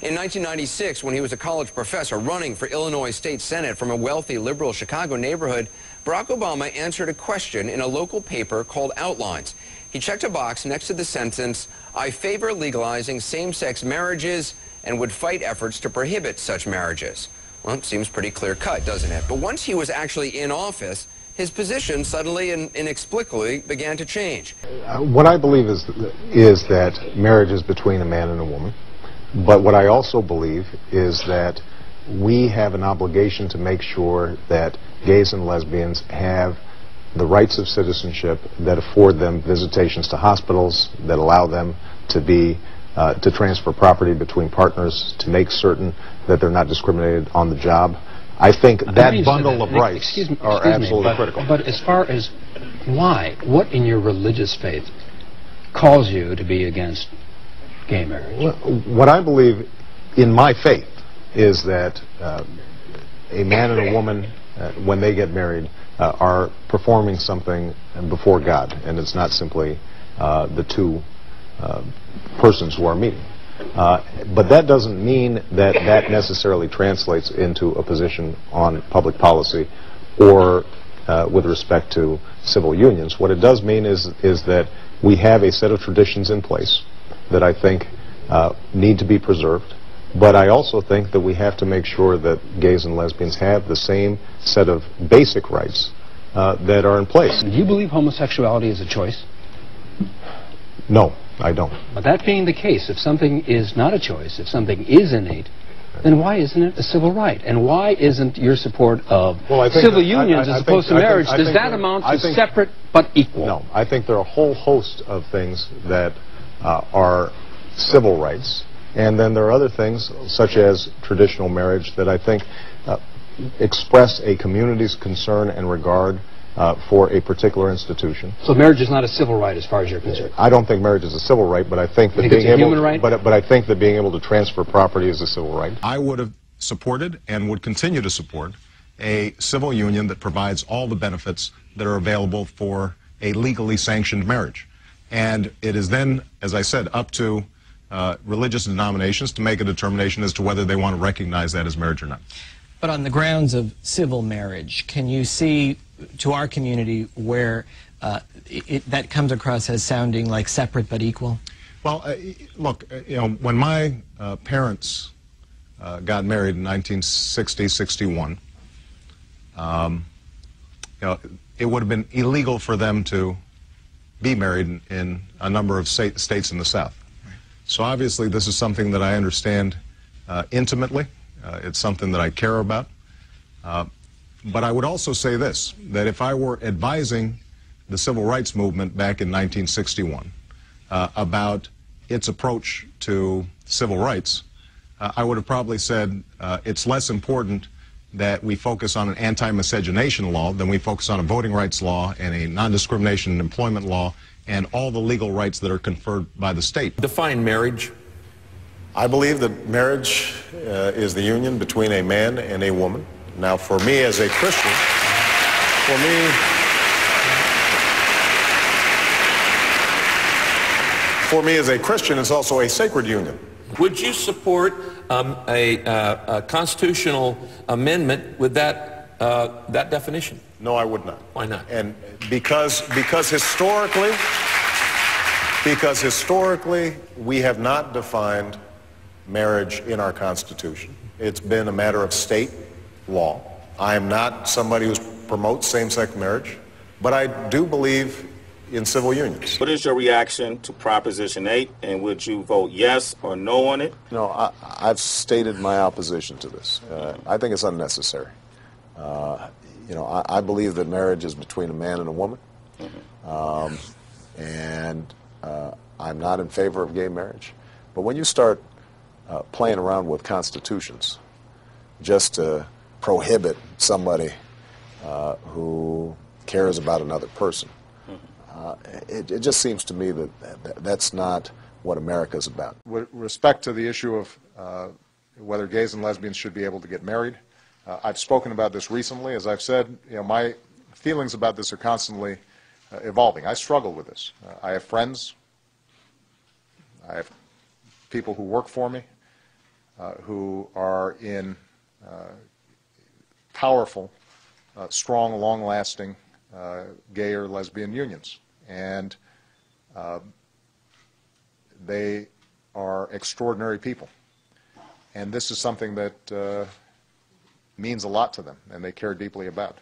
In 1996, when he was a college professor running for Illinois State Senate from a wealthy liberal Chicago neighborhood, Barack Obama answered a question in a local paper called Outlines. He checked a box next to the sentence, "I favor legalizing same-sex marriages and would fight efforts to prohibit such marriages." Well, it seems pretty clear-cut, doesn't it? But once he was actually in office, his position suddenly and inexplicably began to change. What I believe is that marriage is between a man and a woman. But what I also believe is that we have an obligation to make sure that gays and lesbians have the rights of citizenship that afford them visitations to hospitals, that allow them to transfer property between partners, to make certain that they're not discriminated on the job. I think that bundle of rights are absolutely critical. But as far as why, what in your religious faith calls you to be against gay marriage? What I believe in my faith is that a man and a woman, when they get married, are performing something before God, and it's not simply the two persons who are meeting. But that doesn't mean that that necessarily translates into a position on public policy or with respect to civil unions. What it does mean is that we have a set of traditions in place that I think need to be preserved, but I also think that we have to make sure that gays and lesbians have the same set of basic rights that are in place. Do you believe homosexuality is a choice? No, I don't. But that being the case, if something is not a choice, if something is innate, then why isn't it a civil right? And why isn't your support of civil unions as opposed to marriage, does that amount to separate but equal? No, I think there are a whole host of things that are civil rights, and then there are other things, such as traditional marriage, that I think express a community's concern and regard for a particular institution. So marriage is not a civil right as far as you're concerned? I don't think marriage is a civil right, but I think that being able, but I think that being able to transfer property is a civil right. I would have supported and would continue to support a civil union that provides all the benefits that are available for a legally sanctioned marriage. And it is then, as I said, up to religious denominations to make a determination as to whether they want to recognize that as marriage or not. But on the grounds of civil marriage, can you see to our community where that comes across as sounding like separate but equal? Well, look, when my parents got married in 1960-61, it would have been illegal for them to be married in a number of states in the South. So obviously this is something that I understand intimately. It's something that I care about. But I would also say this, that if I were advising the civil rights movement back in 1961 about its approach to civil rights, I would have probably said it's less important that we focus on an anti-miscegenation law than we focus on a voting rights law and a non-discrimination in employment law and all the legal rights that are conferred by the state. Define marriage. I believe that marriage is the union between a man and a woman. Now, for me as a Christian, for me as a Christian, it's also a sacred union. Would you support a constitutional amendment with that definition? No, I would not. Why not? And because historically we have not defined marriage in our Constitution. It's been a matter of state law. I am not somebody who promotes same-sex marriage, but I do believe in civil unions. What is your reaction to Proposition 8, and would you vote yes or no on it? No, I've stated my opposition to this. I think it's unnecessary. I believe that marriage is between a man and a woman, and I'm not in favor of gay marriage. But when you start playing around with constitutions just to prohibit somebody who cares about another person, it just seems to me that that's not what America's about. With respect to the issue of whether gays and lesbians should be able to get married, I've spoken about this recently. As I've said, my feelings about this are constantly evolving. I struggle with this. I have friends. I have people who work for me. who are in powerful, strong, long-lasting gay or lesbian unions. And they are extraordinary people. And this is something that means a lot to them, and they care deeply about.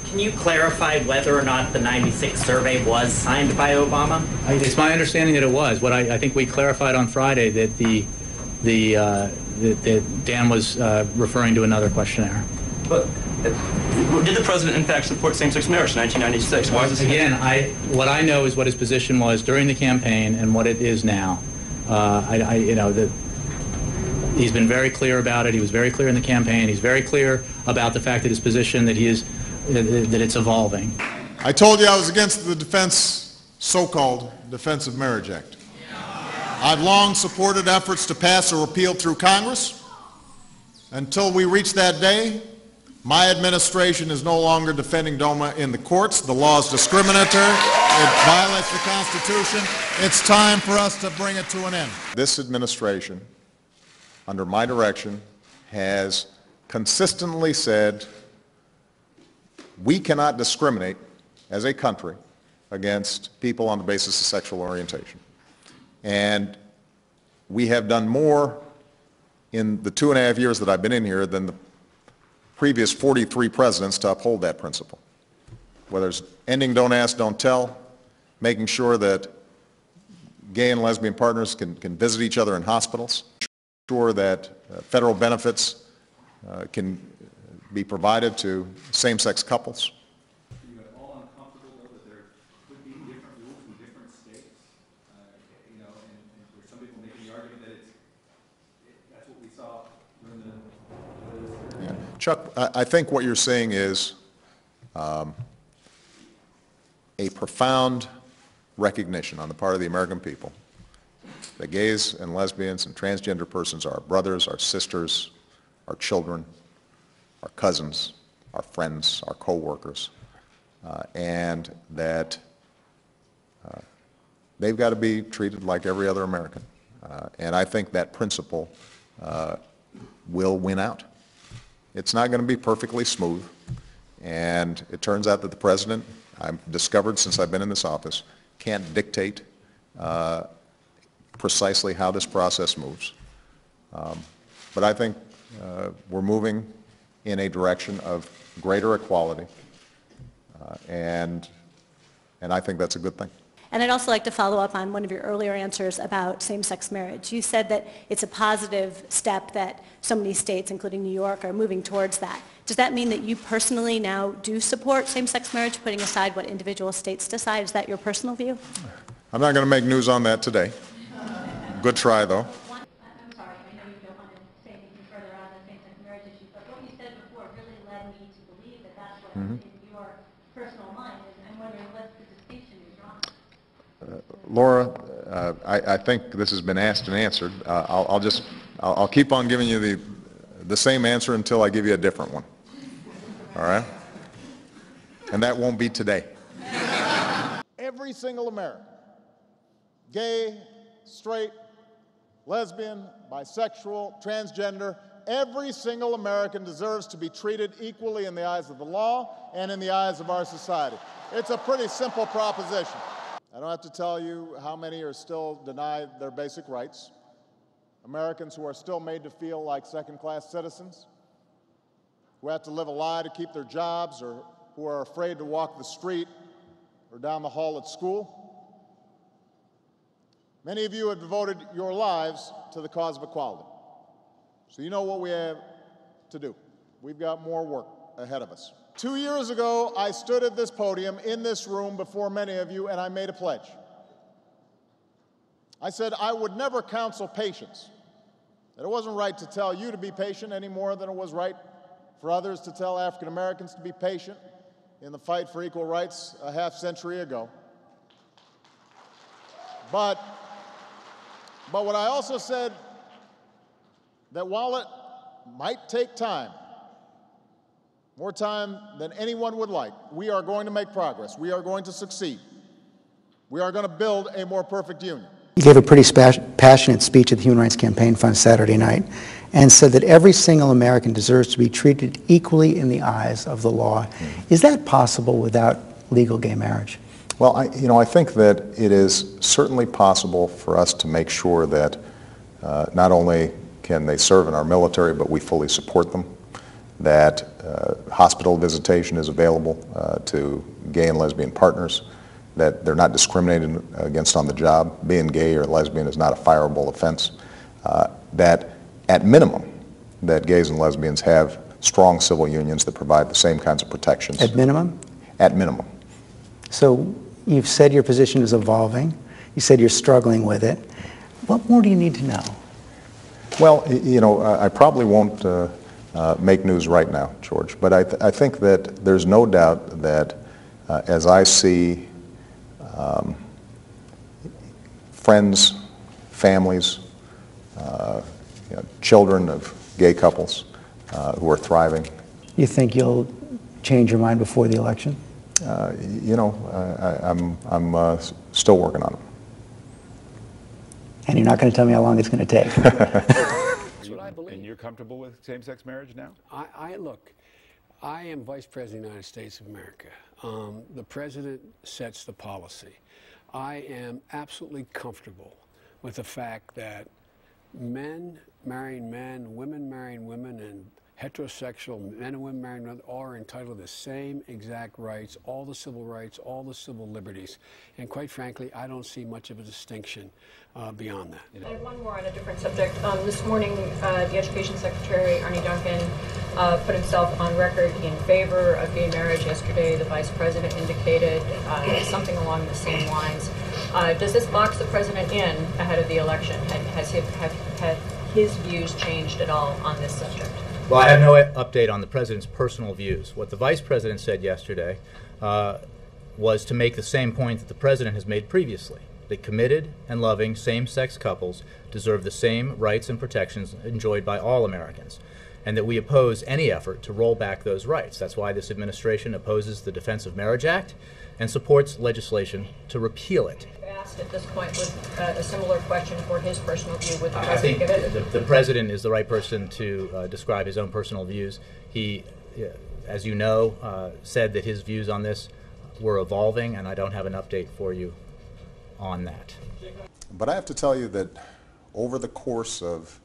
Can you clarify whether or not the 96 survey was signed by Obama? It's my understanding that it was. What I think we clarified on Friday that that Dan was referring to another questionnaire. But did the president in fact support same-sex marriage in 1996? Why is this again? What I know is what his position was during the campaign and what it is now. He's been very clear about it. He was very clear in the campaign. He's very clear about the fact that his position that that it's evolving. I told you I was against the so-called Defense of Marriage Act. I've long supported efforts to pass or repeal through Congress. Until we reach that day, my administration is no longer defending DOMA in the courts. The law is discriminatory. It violates the Constitution. It's time for us to bring it to an end. This administration, under my direction, has consistently said we cannot discriminate as a country against people on the basis of sexual orientation. And we have done more in the 2.5 years that I've been in here than the previous 43 presidents to uphold that principle. Whether it's ending Don't Ask, Don't Tell, making sure that gay and lesbian partners can visit each other in hospitals, sure that federal benefits can be provided to same-sex couples. Are you at all uncomfortable, though, that there could be different rules in different states? And where some people making the argument that that's what we saw during the... Yeah. Chuck, I think what you're saying is a profound recognition on the part of the American people that gays and lesbians and transgender persons are our brothers, our sisters, our children, our cousins, our friends, our co-workers, and that they've got to be treated like every other American. And I think that principle will win out. It's not going to be perfectly smooth, and it turns out that the president, I've discovered since I've been in this office, can't dictate precisely how this process moves. But I think we're moving in a direction of greater equality, and I think that's a good thing. And I'd also like to follow up on one of your earlier answers about same-sex marriage. You said that it's a positive step that so many states, including New York, are moving towards that. Does that mean that you personally now do support same-sex marriage, putting aside what individual states decide? Is that your personal view? I'm not going to make news on that today. Good try, though. I'm sorry, I know you don't want to say anything further on the same-sex marriage issue, but what you said before really led me to believe that that's what in your personal mind is. I'm wondering what's the distinction you're drawing? Laura, I think this has been asked and answered. I'll keep on giving you the same answer until I give you a different one. All right? And that won't be today. Every single American, gay, straight, lesbian, bisexual, transgender, every single American deserves to be treated equally in the eyes of the law and in the eyes of our society. It's a pretty simple proposition. I don't have to tell you how many are still denied their basic rights. Americans who are still made to feel like second-class citizens, who have to live a lie to keep their jobs, or who are afraid to walk the street or down the hall at school. Many of you have devoted your lives to the cause of equality. So you know what we have to do. We've got more work ahead of us. 2 years ago, I stood at this podium in this room before many of you, and I made a pledge. I said I would never counsel patience, that it wasn't right to tell you to be patient any more than it was right for others to tell African Americans to be patient in the fight for equal rights a half-century ago. But what I also said, that while it might take time, more time than anyone would like, we are going to make progress. We are going to succeed. We are going to build a more perfect union. You gave a pretty passionate speech at the Human Rights Campaign Fund Saturday night, and said that every single American deserves to be treated equally in the eyes of the law. Is that possible without legal gay marriage? Well, I think that it is certainly possible for us to make sure that not only can they serve in our military, but we fully support them, that hospital visitation is available to gay and lesbian partners, that they're not discriminated against on the job. Being gay or lesbian is not a fireable offense. That at minimum, that gays and lesbians have strong civil unions that provide the same kinds of protections. At minimum? At minimum. So you've said your position is evolving. You said you're struggling with it. What more do you need to know? Well, I probably won't make news right now, George, but I think that there's no doubt that as I see friends, families, children of gay couples who are thriving. You think you'll change your mind before the election? I'm still working on it. And you're not going to tell me how long it's going to take. That's what I believe. And you're comfortable with same-sex marriage now? Look, I am Vice President of the United States of America. The President sets the policy. I am absolutely comfortable with the fact that men marrying men, women marrying women, and heterosexual men and women marrying women are entitled to the same exact rights, all the civil rights, all the civil liberties. And quite frankly, I don't see much of a distinction beyond that. I have one more on a different subject. This morning, the Education Secretary, Arne Duncan, put himself on record in favor of gay marriage. Yesterday, the Vice President indicated something along the same lines. Does this box the President in ahead of the election? Have his views changed at all on this subject? Well, I have no update on the President's personal views. What the Vice President said yesterday was to make the same point that the President has made previously, that committed and loving same-sex couples deserve the same rights and protections enjoyed by all Americans, and that we oppose any effort to roll back those rights. That's why this administration opposes the Defense of Marriage Act and supports legislation to repeal it. Asked at this point with a similar question for his personal view. Would the I think President give it? the President is the right person to describe his own personal views. He, as you know, said that his views on this were evolving, and I don't have an update for you on that. But I have to tell you that over the course of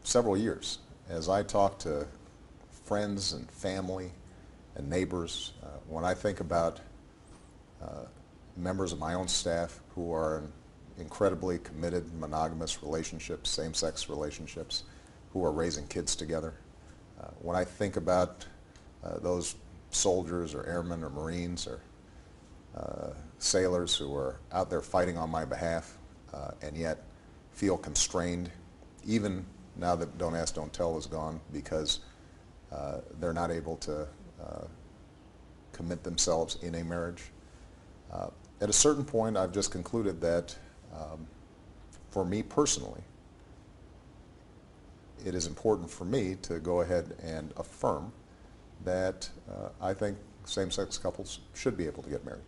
several years, as I talk to friends and family and neighbors, when I think about members of my own staff who are in incredibly committed monogamous relationships, same-sex relationships, who are raising kids together, when I think about those soldiers or airmen or Marines or sailors who are out there fighting on my behalf and yet feel constrained, even now that Don't Ask, Don't Tell is gone, because they're not able to commit themselves in a marriage. At a certain point, I've just concluded that for me personally, it is important for me to go ahead and affirm that I think same-sex couples should be able to get married.